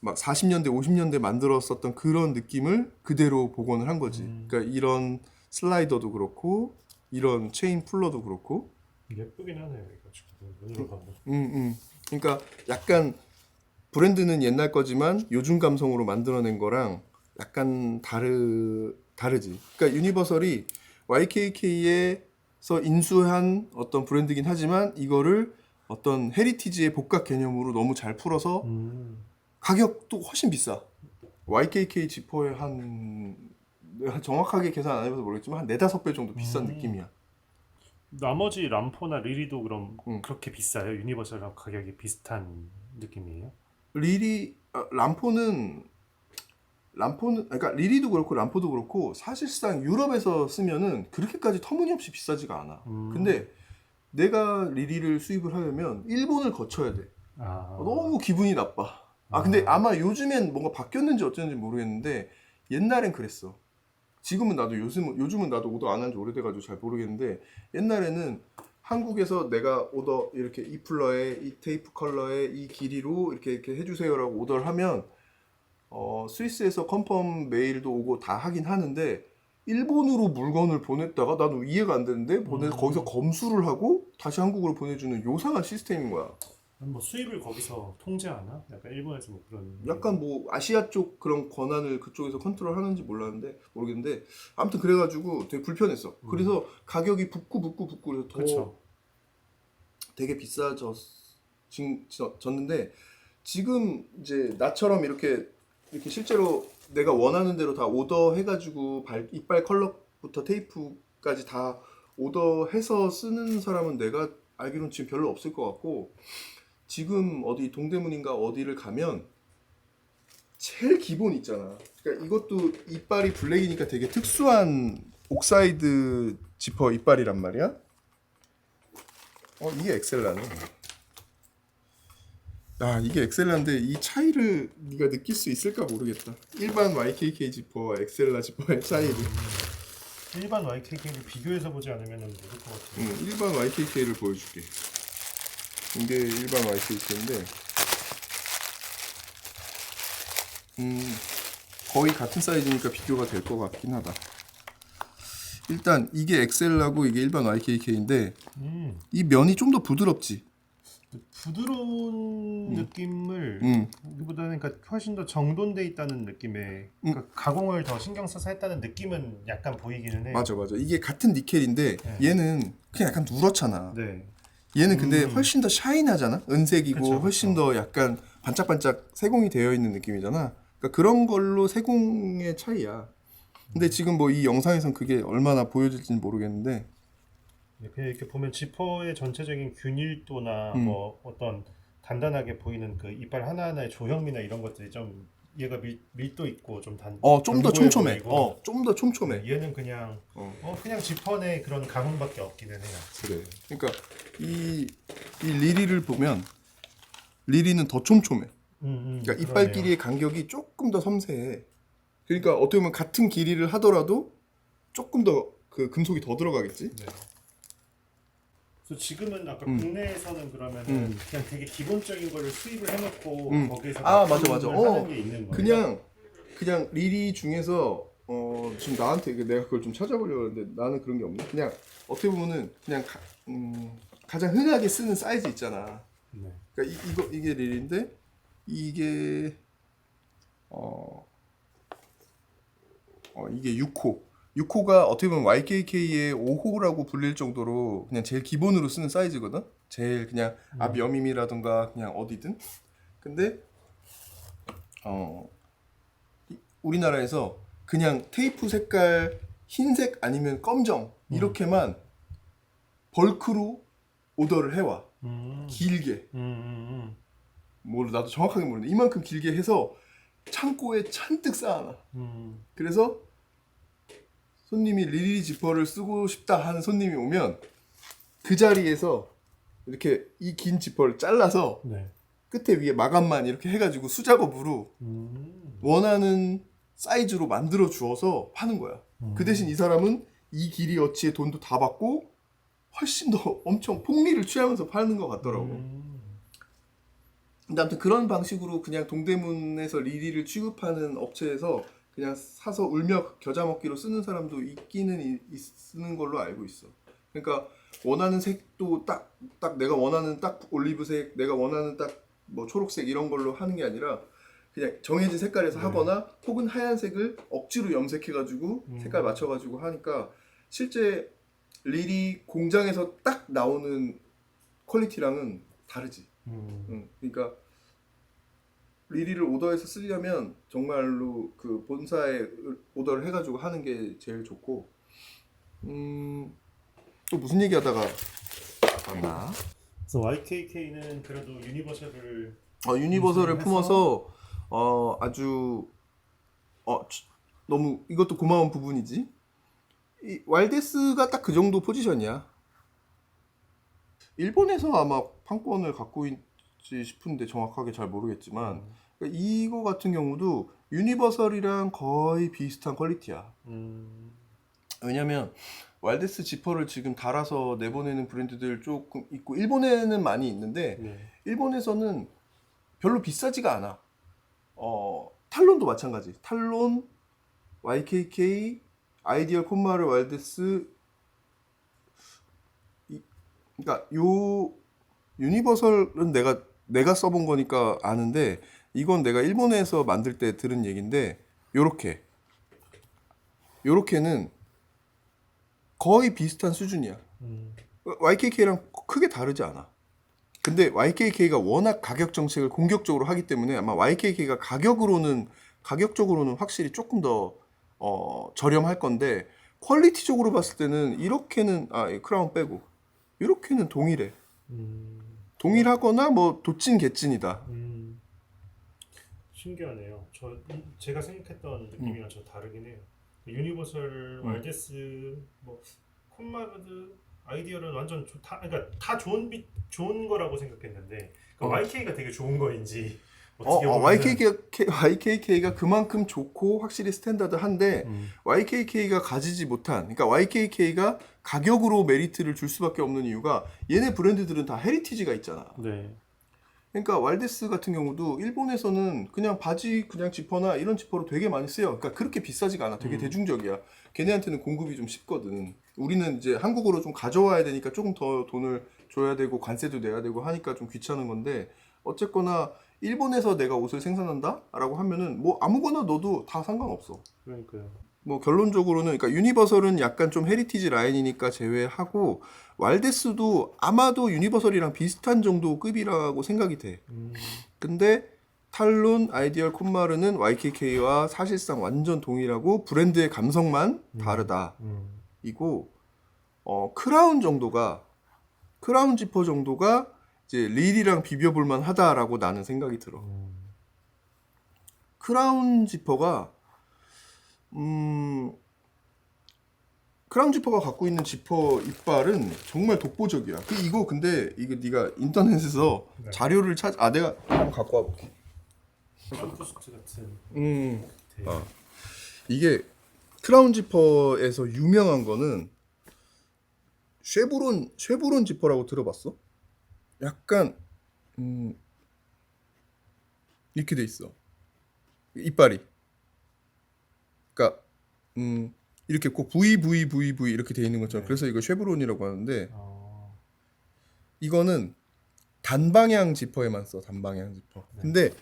막 40년대, 50년대 만들었었던 그런 느낌을 그대로 복원을 한 거지. 그러니까 이런 슬라이더도 그렇고 이런 체인 풀러도 그렇고. 예쁘긴 하네요. 이거 지금 눈으로 봐도. 그러니까 약간 브랜드는 옛날 거지만 요즘 감성으로 만들어낸 거랑 약간 다르지. 그러니까 유니버설이 YKK에서 인수한 어떤 브랜드긴 하지만 이거를 어떤 헤리티지의 복각 개념으로 너무 잘 풀어서 가격도 훨씬 비싸. YKK 지퍼의 내가 정확하게 계산 안 해봐서 모르겠지만 한 4-5배 정도 비싼 느낌이야. 나머지 람포나 리리도 그럼 응. 그렇게 비싸요? 유니버설하고 가격이 비슷한 느낌이에요? 람포는 그러니까 리리도 그렇고 람포도 그렇고 사실상 유럽에서 쓰면은 그렇게까지 터무니없이 비싸지가 않아. 근데 내가 리리를 수입을 하려면 일본을 거쳐야 돼. 너무 기분이 나빠. 근데 아마 요즘엔 뭔가 바뀌었는지 어쩌는지 모르겠는데 옛날엔 그랬어. 지금은 나도 요즘은 나도 오더 안 한 지 오래돼가지고 잘 모르겠는데 옛날에는 한국에서 내가 오더 이렇게 이 쿨러에 이 테이프 컬러에 이 길이로 이렇게 해주세요라고 오더를 하면 스위스에서 컨펌 메일도 오고 다 하긴 하는데 일본으로 물건을 보냈다가 나도 이해가 안 되는데 거기서 검수를 하고 다시 한국으로 보내주는 요상한 시스템인 거야. 뭐 수입을 거기서 통제하나? 약간 일본에서 뭐 그런. 약간 뭐 아시아 쪽 그런 권한을 그쪽에서 컨트롤 하는지 모르겠는데 아무튼 그래가지고 되게 불편했어. 그래서 가격이 붙고 그래서 더 그쵸. 되게 비싸졌는데 지금 이제 나처럼 이렇게 실제로 내가 원하는 대로 다 오더 해가지고 이빨 컬러부터 테이프까지 다 오더해서 쓰는 사람은 내가 알기로는 지금 별로 없을 것 같고 지금 어디 동대문인가 어디를 가면 제일 기본 있잖아. 그러니까 이것도 이빨이 블랙이니까 되게 특수한 옥사이드 지퍼 이빨이란 말이야. 이게 엑셀라네. 이게 엑셀라인데 이 차이를 네가 느낄 수 있을까 모르겠다. 일반 YKK 지퍼와 엑셀라 지퍼의 차이를. 일반 YKK를 비교해서 보지 않으면 모를 것 같아요. 일반 YKK를 보여줄게. 이게 일반 YKK인데 거의 같은 사이즈니까 비교가 될 것 같긴 하다. 일단 이게 엑셀라고 이게 일반 YKK인데 이 면이 좀 더 부드럽지. 부드러운 느낌을 여기보다는 그러니까 훨씬 더 정돈돼 있다는 느낌의 그러니까 가공을 더 신경 써서 했다는 느낌은 약간 보이기는 해요. 맞아. 이게 같은 니켈인데 얘는 그냥 약간 누렇잖아. 네. 얘는 근데 훨씬 더 샤인하잖아. 은색이고 그쵸. 훨씬 더 약간 반짝반짝 세공이 되어 있는 느낌이잖아. 그러니까 그런 걸로 세공의 차이야. 근데 지금 뭐 이 영상에선 그게 얼마나 보여질지는 모르겠는데 그냥 이렇게 보면 지퍼의 전체적인 균일도나 뭐 어떤 단단하게 보이는 그 이빨 하나하나의 조형미나 이런 것들이 좀 얘가 밀도 있고 좀 좀 더 촘촘해. 좀 더 촘촘해. 얘는 그냥 그냥 지퍼의 그런 가공밖에 없기는 해요. 그래. 그러니까 이 리리를 보면 리리는 더 촘촘해. 그러니까 이빨 길이의 간격이 조금 더 섬세해. 그러니까 어떻게 보면 같은 길이를 하더라도 조금 더 그 금속이 더 들어가겠지. 네. 그래서 지금은 아까 국내에서는 그러면은 그냥 되게 기본적인 거를 수입을 해놓고 거기에서 맞아. 하는 게 있는 거예요. 그냥 리리 중에서 지금 나한테 내가 그걸 좀 찾아보려고 하는데 나는 그런 게 없네. 그냥 어떻게 보면은 그냥 가장 흔하게 쓰는 사이즈 있잖아. 네. 그러니까 이게 리리인데 이게 이게 6호. 6호가 어떻게 보면 YKK의 5호라고 불릴 정도로 그냥 제일 기본으로 쓰는 사이즈거든. 제일 그냥 앞 여밈이라든가 그냥 어디든. 근데 우리나라에서 그냥 테이프 색깔 흰색 아니면 검정 이렇게만 벌크로 오더를 해와. 길게. 뭐 나도 정확하게 모르는데 이만큼 길게 해서 창고에 잔뜩 쌓아놔. 그래서 손님이 리리 지퍼를 쓰고 싶다 하는 손님이 오면 그 자리에서 이렇게 이 긴 지퍼를 잘라서 네. 끝에 위에 마감만 이렇게 해가지고 수작업으로 원하는 사이즈로 만들어 주어서 파는 거야. 그 대신 이 사람은 이 길이 어치의 돈도 다 받고 훨씬 더 엄청 폭리를 취하면서 파는 것 같더라고. 근데 아무튼 그런 방식으로 그냥 동대문에서 리리를 취급하는 업체에서 그냥 사서 울며 겨자 먹기로 쓰는 사람도 있기는 쓰는 걸로 알고 있어. 그러니까 원하는 색도 딱 내가 원하는 딱 올리브색, 내가 원하는 딱 뭐 초록색 이런 걸로 하는 게 아니라 그냥 정해진 색깔에서 하거나 혹은 하얀색을 억지로 염색해가지고 색깔 맞춰가지고 하니까 실제 리리 공장에서 딱 나오는 퀄리티랑은 다르지. 그러니까 리리를 오더해서 쓰려면 정말로 그 본사에 오더를 해가지고 하는 게 제일 좋고. 또 무슨 얘기하다가 맞나? 그래서 YKK는 그래도 유니버셜을 유니버설을 해서? 품어서 아주 너무 이것도 고마운 부분이지. 이 왈데스가 딱 그 정도 포지션이야. 일본에서 아마 판권을 갖고 있지 싶은데 정확하게 잘 모르겠지만 그러니까 이거 같은 경우도 유니버설이랑 거의 비슷한 퀄리티야. 왜냐면 왈데스 지퍼를 지금 달아서 내보내는 브랜드들 조금 있고 일본에는 많이 있는데 일본에서는 별로 비싸지가 않아. 탈론도 마찬가지. 탈론, YKK, 아이디얼 콤마르 왈데스. 그러니까 요 유니버설은 내가 써본 거니까 아는데 이건 내가 일본에서 만들 때 들은 얘긴데 요렇게는 거의 비슷한 수준이야. YKK랑 크게 다르지 않아. 근데 YKK가 워낙 가격 정책을 공격적으로 하기 때문에 아마 YKK가 가격적으로는 확실히 조금 더 저렴할 건데 퀄리티적으로 봤을 때는 이렇게는 크라운 빼고 이렇게는 동일해. 동일하거나 뭐 도찐 개찐이다. 신기하네요. 제가 생각했던 느낌이랑 저 다르긴 해요. 유니버설, 왈데스, 뭐 콤마르드, 아이디어는 완전 그러니까 다 좋은 거라고 생각했는데 그러니까 YK가 되게 좋은 거인지 어떻게 보면은 YKK가 그만큼 좋고 확실히 스탠다드한데 YKK가 가지지 못한 그러니까 YKK가 가격으로 메리트를 줄 수밖에 없는 이유가 얘네 브랜드들은 다 헤리티지가 있잖아. 네. 그러니까 왈데스 같은 경우도 일본에서는 그냥 바지 그냥 지퍼나 이런 지퍼로 되게 많이 쓰여. 그러니까 그렇게 비싸지가 않아. 되게 대중적이야. 걔네한테는 공급이 좀 쉽거든. 우리는 이제 한국으로 좀 가져와야 되니까 조금 더 돈을 줘야 되고 관세도 내야 되고 하니까 좀 귀찮은 건데 어쨌거나 일본에서 내가 옷을 생산한다? 라고 하면은 뭐 아무거나 넣어도 다 상관없어. 그러니까요. 뭐 결론적으로는 그러니까 유니버설은 약간 좀 헤리티지 라인이니까 제외하고 왈데스도 아마도 유니버설이랑 비슷한 정도 급이라고 생각이 돼. 근데 탈론, 아이디얼 콤마르는 YKK와 사실상 완전 동일하고 브랜드의 감성만 다르다. 이고 크라운 지퍼 정도가 이제 릴이랑 비벼볼 만하다라고 나는 생각이 들어. 크라운 지퍼가 크라운 지퍼가 갖고 있는 지퍼 이빨은 정말 독보적이야. 근데 이거 네가 인터넷에서 자료를 내가 한번 갖고 와볼게. 샴푸스트 같은. 이게 크라운 지퍼에서 유명한 거는 쉐보론 지퍼라고 들어봤어? 약간 이렇게 돼 있어. 이빨이. 그러니까 이렇게 꼭 V 이렇게 돼 있는 것처럼. 그래서 이거 쉐보론이라고 하는데 이거는 단방향 지퍼에만 써. 단방향 지퍼. 근데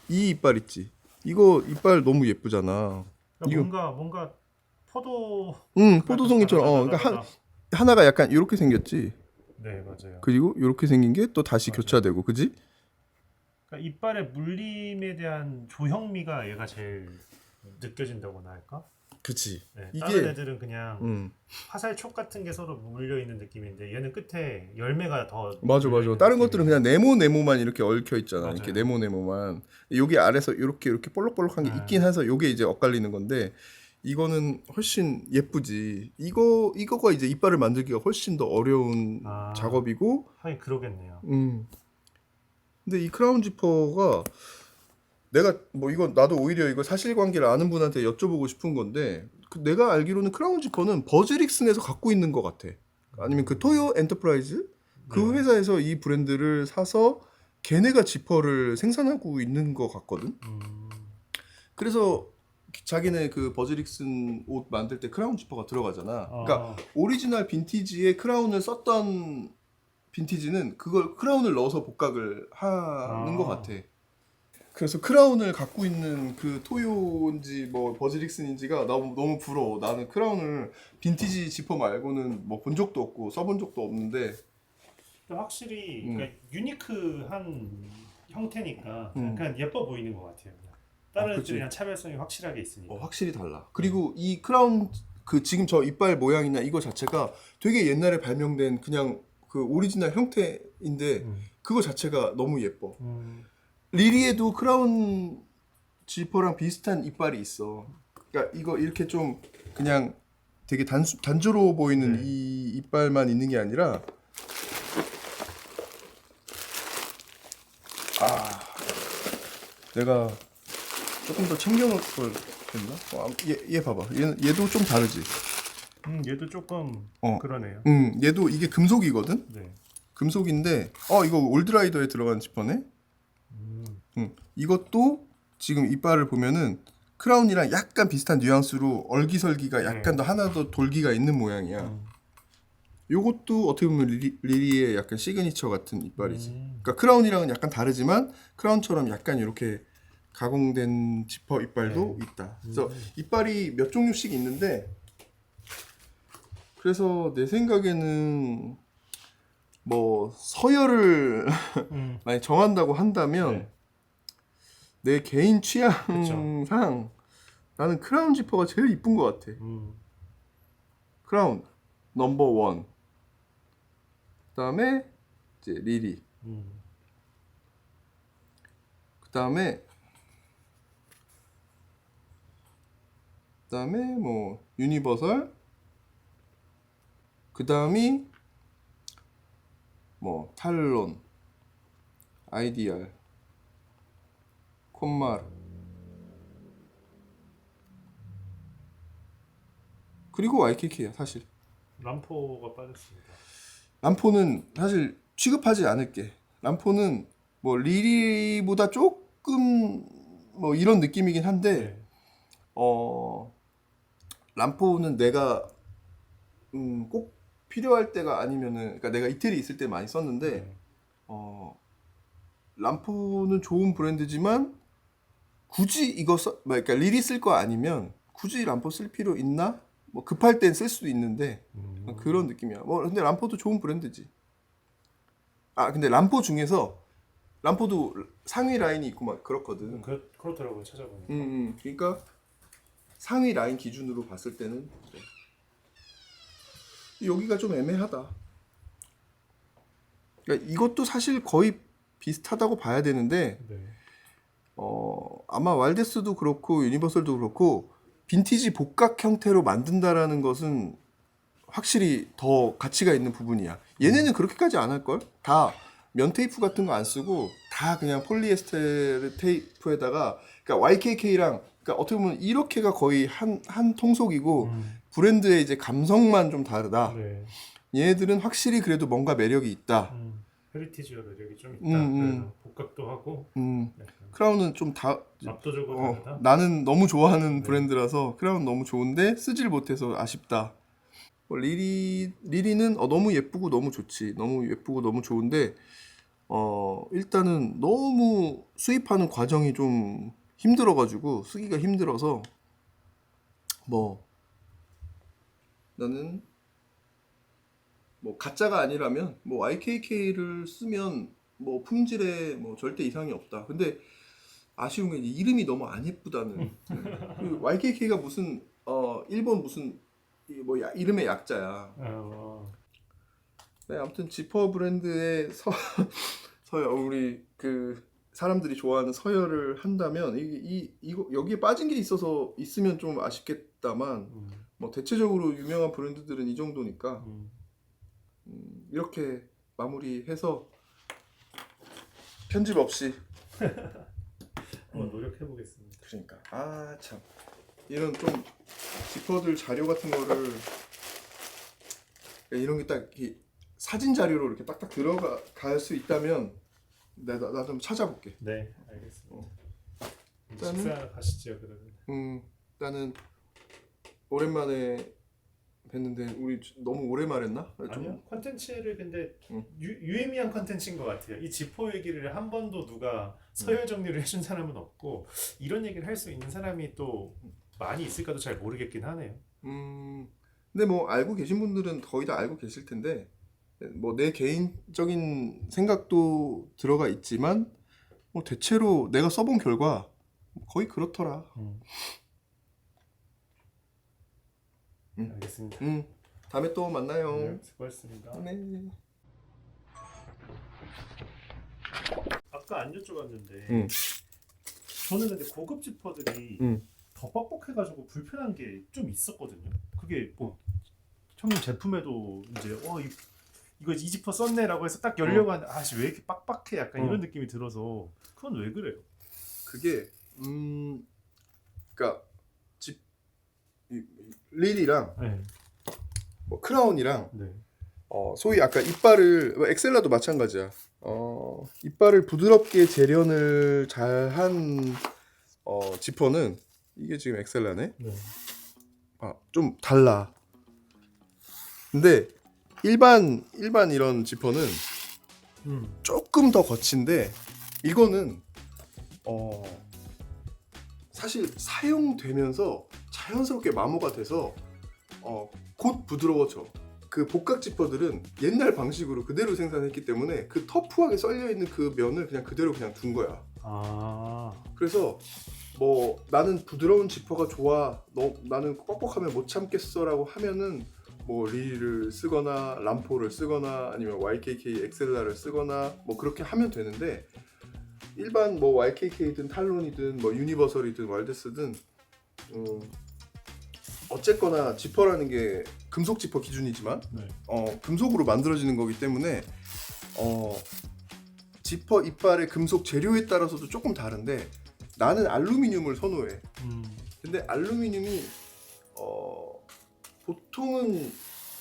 이 이빨 있지. 이거 이빨 너무 예쁘잖아. 그러니까 뭔가 포도 포도송이처럼. 그러니까 하나가 약간 이렇게 생겼지. 네, 맞아요. 그리고 이렇게 생긴 게 또 다시 맞아요. 교차되고, 그지? 그러니까 이빨의 물림에 대한 조형미가 얘가 제일 느껴진다고나 할까? 그치. 네, 이게 다른 애들은 그냥 음. 화살촉 같은 게 서로 물려 있는 느낌인데 얘는 끝에 열매가 더 맞아, 물려 맞아. 있는 다른 것들은 느낌이에요. 그냥 네모만 이렇게 얽혀 있잖아. 이렇게 맞아요. 네모만. 여기 아래서 이렇게 볼록볼록한 게 네. 있긴 해서 요게 이제 엇갈리는 건데, 이거는 훨씬 예쁘지. 이거가 이제 이빨을 만들기가 훨씬 더 어려운 아, 작업이고, 하긴 그러겠네요. 근데 이 크라운 지퍼가 내가 뭐 이건 나도 오히려 이거 사실관계를 아는 분한테 여쭤보고 싶은 건데, 내가 알기로는 크라운 지퍼는 버즈릭슨에서 갖고 있는 것 같아. 아니면 그 토요 엔터프라이즈 그 네. 회사에서 이 브랜드를 사서 걔네가 지퍼를 생산하고 있는 것 같거든. 음, 그래서 자기네 그 버즈릭슨 옷 만들 때 크라운 지퍼가 들어가잖아. 그러니까 아, 오리지널 빈티지에 크라운을 썼던 빈티지는 그걸 크라운을 넣어서 복각을 하는 것 같아. 그래서 크라운을 갖고 있는 그 토요인지 뭐 버즈릭슨인지가 너무 부러워. 나는 크라운을 빈티지 지퍼 말고는 뭐 본 적도 없고 써본 적도 없는데. 근데 확실히 음. 그러니까 유니크한 형태니까 음. 약간 예뻐 보이는 것 같아요. 그냥. 다른 그치. 애들이랑 차별성이 확실하게 있으니까. 확실히 달라. 그리고 이 크라운 그 지금 저 이빨 모양이나 이거 자체가 되게 옛날에 발명된 그냥 그 오리지널 형태인데 그거 자체가 너무 예뻐. 리리에도 크라운 지퍼랑 비슷한 이빨이 있어. 그러니까 이거 이렇게 좀 그냥 되게 단조로워 보이는 네. 이 이빨만 있는 게 아니라 내가 조금 더 챙겨놓을 걸 했나? 얘 봐봐. 얘도 좀 다르지. 얘도 조금 어. 그러네요. 얘도 이게 금속이거든. 네. 금속인데 이거 올드라이더에 들어간 지퍼네. 이것도 지금 이빨을 보면은 크라운이랑 약간 비슷한 뉘앙스로 얼기설기가 약간 더 하나 더 돌기가 있는 모양이야. 요것도 어떻게 보면 리리의 약간 시그니처 같은 이빨이지. 그러니까 크라운이랑은 약간 다르지만 크라운처럼 약간 이렇게 가공된 지퍼 이빨도 있다. 그래서 이빨이 몇 종류씩 있는데, 그래서 내 생각에는 뭐 서열을 많이 정한다고 한다면 네. 내 개인 그쵸. 취향상 나는 크라운 지퍼가 제일 이쁜 것 같아. 크라운 넘버 원. 그다음에 이제 리리. 그다음에 뭐 유니버설. 그다음이 뭐 탈론, 아이디얼, 콤마르. 그리고 YKK야 사실. 람포가 빠졌습니다. 람포는 사실 취급하지 않을게. 람포는 뭐 리리보다 조금 뭐 이런 느낌이긴 한데, 네. 람포는 내가 꼭 필요할 때가 아니면은, 그러니까 내가 이태리 있을 때 많이 썼는데, 네. 람포는 좋은 브랜드지만 굳이 이거 그러니까 리리 쓸 거 아니면 굳이 람포 쓸 필요 있나? 뭐 급할 땐 쓸 수도 있는데 그런 느낌이야. 뭐 근데 람포도 좋은 브랜드지. 근데 람포 중에서 람포도 상위 라인이 있고 막 그렇거든. 그렇더라고요, 찾아보니까. 그러니까 상위 라인 기준으로 봤을 때는 그래. 여기가 좀 애매하다. 그러니까 이것도 사실 거의 비슷하다고 봐야 되는데, 네. 아마 왈데스도 그렇고 유니버설도 그렇고 빈티지 복각 형태로 만든다라는 것은 확실히 더 가치가 있는 부분이야. 얘네는 그렇게까지 안 할걸? 다 면 테이프 같은 거 안 쓰고 다 그냥 폴리에스테르 테이프에다가, 그러니까 YKK랑 그러니까 어떻게 보면 이렇게가 거의 한 통속이고 브랜드의 이제 감성만 좀 다르다. 네. 얘네들은 확실히 그래도 뭔가 매력이 있다. 헤리티지와 매력이 좀 있다. 그래도 복각도 하고 약간 크라운은 좀 압도적으로 다르다. 나는 너무 좋아하는 네. 브랜드라서 크라운 너무 좋은데 쓰질 못해서 아쉽다. 리리는 너무 예쁘고 너무 좋지. 너무 예쁘고 너무 좋은데 일단은 너무 수입하는 과정이 좀 힘들어가지고 쓰기가 힘들어서 뭐 나는 뭐 가짜가 아니라면 뭐 YKK를 쓰면 뭐 품질에 뭐 절대 이상이 없다. 근데 아쉬운 게 이제 이름이 너무 안 예쁘다는. 그 YKK가 무슨 일본 무슨 뭐 이름의 약자야. 네, 아무튼 지퍼 브랜드의 서열 우리 그 사람들이 좋아하는 서열을 한다면 이거 여기에 빠진 게 있으면 좀 아쉽겠다만 뭐 대체적으로 유명한 브랜드들은 이 정도니까 이렇게 마무리해서 편집 없이 한번 노력해 보겠습니다. 그러니까 참 이런 좀 지퍼들 자료 같은 거를 이런 게 딱 사진 자료로 이렇게 딱딱 들어갈 수 있다면 나 좀 찾아볼게. 네, 알겠습니다. 일단은- 식사 가시죠 그러면. 나는 오랜만에 뵀는데 우리 너무 오래 말했나? 아니요, 컨텐츠를 근데 응. 유의미한 컨텐츠인 것 같아요. 이 지퍼 얘기를 한 번도 누가 서열 정리를 해준 사람은 없고 이런 얘기를 할 수 있는 사람이 또 많이 있을까도 잘 모르겠긴 하네요. 근데 뭐 알고 계신 분들은 거의 다 알고 계실 텐데 뭐 내 개인적인 생각도 들어가 있지만 뭐 대체로 내가 써본 결과 거의 그렇더라. 알겠습니다. 다음에 또 만나요. 네, 수고하셨습니다. 네. 아까 안 여쭤봤는데 응. 저는 근데 고급 지퍼들이 응. 더 뻑뻑해가지고 불편한 게 좀 있었거든요. 그게 뭐 형님 제품에도 이제 이거 이 지퍼 썼네라고 해서 딱 열려고 하는데 아씨 왜 이렇게 빡빡해 약간 이런 느낌이 들어서 그건 왜 그래요? 그게 그러니까 릴이랑 네. 뭐 크라운이랑 네. 소위 아까 이빨을 엑셀라도 마찬가지야. 이빨을 부드럽게 재련을 잘한 지퍼는 이게 지금 엑셀라네. 네. 좀 달라. 근데 일반 이런 지퍼는 조금 더 거친데 이거는 사실 사용되면서 자연스럽게 마모가 돼서 곧 부드러워져. 그 복각 지퍼들은 옛날 방식으로 그대로 생산했기 때문에 그 터프하게 썰려 있는 그 면을 그냥 그대로 그냥 둔 거야. 그래서 뭐 나는 부드러운 지퍼가 좋아, 나는 뻑뻑하면 못 참겠어라고 하면은 뭐 릴을 쓰거나 람포를 쓰거나 아니면 YKK 엑셀라를 쓰거나 뭐 그렇게 하면 되는데 일반 뭐 YKK든 탈론이든 뭐 유니버설이든 왈데스든 어쨌거나 지퍼라는 게 금속 지퍼 기준이지만 네. 금속으로 만들어지는 거기 때문에 지퍼 이빨의 금속 재료에 따라서도 조금 다른데 나는 알루미늄을 선호해. 근데 알루미늄이 보통은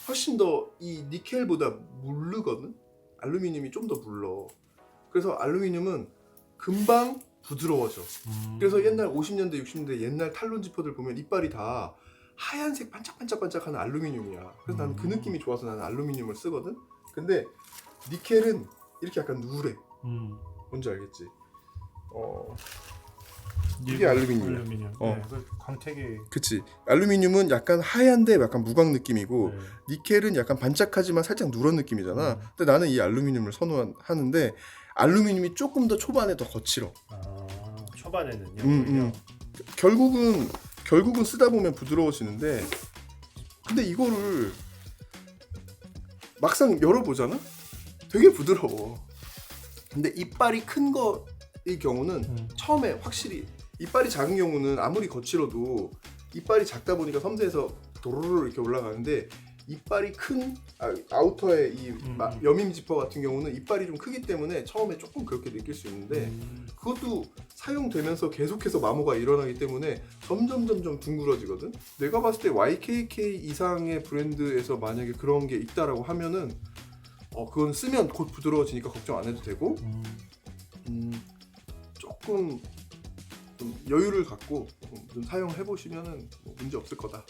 훨씬 더 이 니켈보다 무르거든. 알루미늄이 좀 더 물러. 그래서 알루미늄은 금방 부드러워져. 그래서 옛날 50년대 60년대 옛날 탈론 지퍼들 보면 이빨이 다 하얀색 반짝반짝반짝하는 알루미늄이야. 그래서 나는 그 느낌이 좋아서 나는 알루미늄을 쓰거든. 근데 니켈은 이렇게 약간 누래. 뭔지 알겠지? 이게 알루미늄이야. 네, 그 광택이. 그치. 알루미늄은 약간 하얀데 약간 무광 느낌이고 네. 니켈은 약간 반짝하지만 살짝 누런 느낌이잖아. 근데 나는 이 알루미늄을 선호하는데 알루미늄이 조금 더 초반에 더 거칠어. 초반에는요. 결국은 쓰다 보면 부드러워지는데 근데 이거를 막상 열어보잖아? 되게 부드러워. 근데 이빨이 큰 거의 경우는 처음에 확실히 이빨이 작은 경우는 아무리 거칠어도 이빨이 작다 보니까 섬세해서 도로로 이렇게 올라가는데 이빨이 큰 아우터의 이 여밈 지퍼 같은 경우는 이빨이 좀 크기 때문에 처음에 조금 그렇게 느낄 수 있는데 그것도 사용되면서 계속해서 마모가 일어나기 때문에 점점 둥그러지거든. 내가 봤을 때 YKK 이상의 브랜드에서 만약에 그런 게 있다라고 하면은 그건 쓰면 곧 부드러워지니까 걱정 안 해도 되고 조금 좀 여유를 갖고 좀 사용해 보시면은 문제 없을 거다.